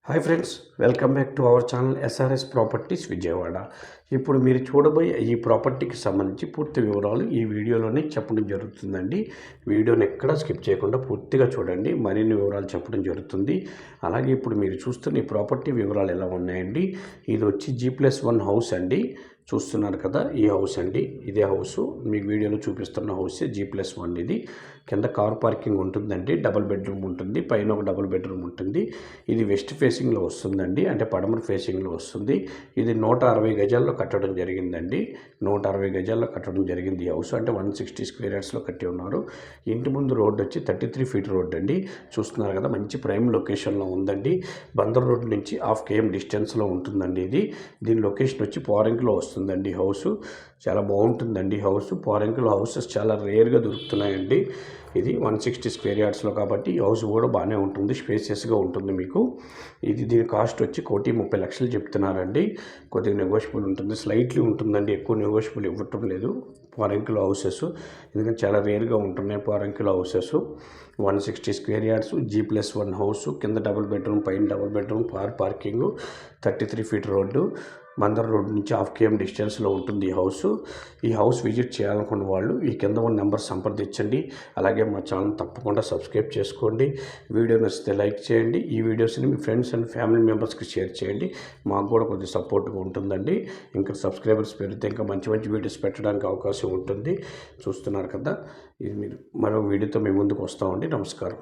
Hi friends, welcome back to our channel SRS properties Vijayawada. ఇప్పుడు మీరు చూడబోయే ఈ ప్రాపర్టీకి సంబంధించి పూర్తి వివరాలు ఈ వీడియోలోనే చెప్పడం జరుగుతుందండి. వీడియోని ఎక్కడా స్కిప్ చేయకుండా పూర్తిగా చూడండి, మరిన్ని వివరాలు చెప్పడం జరుగుతుంది. అలాగే ఇప్పుడు మీరు చూస్తున్న ఈ ప్రాపర్టీ వివరాలు ఎలా ఉన్నాయండి. ఇది వచ్చి G+1 హౌస్ అండి. చూస్తున్నారు కదా, ఈ హౌస్ అండి. ఇదే హౌస్ మీకు వీడియోలో చూపిస్తున్న హౌసే G+1. ఇది కింద కార్ పార్కింగ్ ఉంటుందండి, డబుల్ బెడ్రూమ్ ఉంటుంది, పైన ఒక డబుల్ బెడ్రూమ్ ఉంటుంది. ఇది వెస్ట్ ఫేసింగ్లో వస్తుందండి, అంటే పడమర ఫేసింగ్లో వస్తుంది. ఇది 160 గజాల్లో కట్టడం జరిగిందండి. 160 గజాల్లో కట్టడం జరిగింది ఈ హౌస్, అంటే 160 స్క్వేర్ యార్డ్స్లో కట్టి ఉన్నారు. ఇంటి ముందు రోడ్డు వచ్చి 33 ఫీట్ రోడ్ అండి. చూస్తున్నారు కదా, మంచి ప్రైమ్ లొకేషన్లో ఉందండి. బందర్ రోడ్ నుంచి 1/2 km డిస్టెన్స్లో ఉంటుందండి. దీని లొకేషన్ వచ్చి పోరంకిలో వస్తుందండి. హౌస్ చాలా బాగుంటుందండి. పోరంకిలో హౌసెస్ చాలా రేర్గా దొరుకుతున్నాయండి. ఇది 160 స్క్వేర్ యార్డ్స్లో కాబట్టి ఈ హౌస్ కూడా బాగానే ఉంటుంది, స్పేసియస్గా ఉంటుంది మీకు. దీని కాస్ట్ వచ్చి 1,30,00,000 చెప్తున్నారండి. కొద్దిగా నెగోషియబుల్ ఉంటుంది, స్లైట్లీ ఉంటుందండి, ఎక్కువ నెగోషియబుల్ ఇవ్వటం లేదు పోరంకిలో హౌసెస్, ఎందుకంటే చాలా రేర్గా ఉంటున్నాయి పోరంకిలో houses. 160 square yards, G+1 house, కింద డబుల్ బెడ్రూమ్, పైన double bedroom, car parking, 33 feet road, Bandar road నుంచి 1/2 km డిస్టెన్స్లో ఉంటుంది ఈ హౌస్ విజిట్ చేయాలనుకున్న వాళ్ళు ఈ కింద ఉన్న నెంబర్ సంప్రదించండి. అలాగే మా ఛానల్ తప్పకుండా సబ్స్క్రైబ్ చేసుకోండి. వీడియో నచ్చితే లైక్ చేయండి. ఈ వీడియోస్ని మీ ఫ్రెండ్స్ అండ్ ఫ్యామిలీ మెంబర్స్కి షేర్ చేయండి, మాకు కూడా కొద్దిగా సపోర్ట్గా ఉంటుందండి. ఇంకా సబ్స్క్రైబర్స్ పెరిగితే ఇంకా మంచి మంచి వీడియోస్ పెట్టడానికి అవకాశం ఉంటుంది. చూస్తున్నారు కదా, ఇది మీరు మరో వీడియోతో మీ ముందుకు వస్తామండి. నమస్కారం.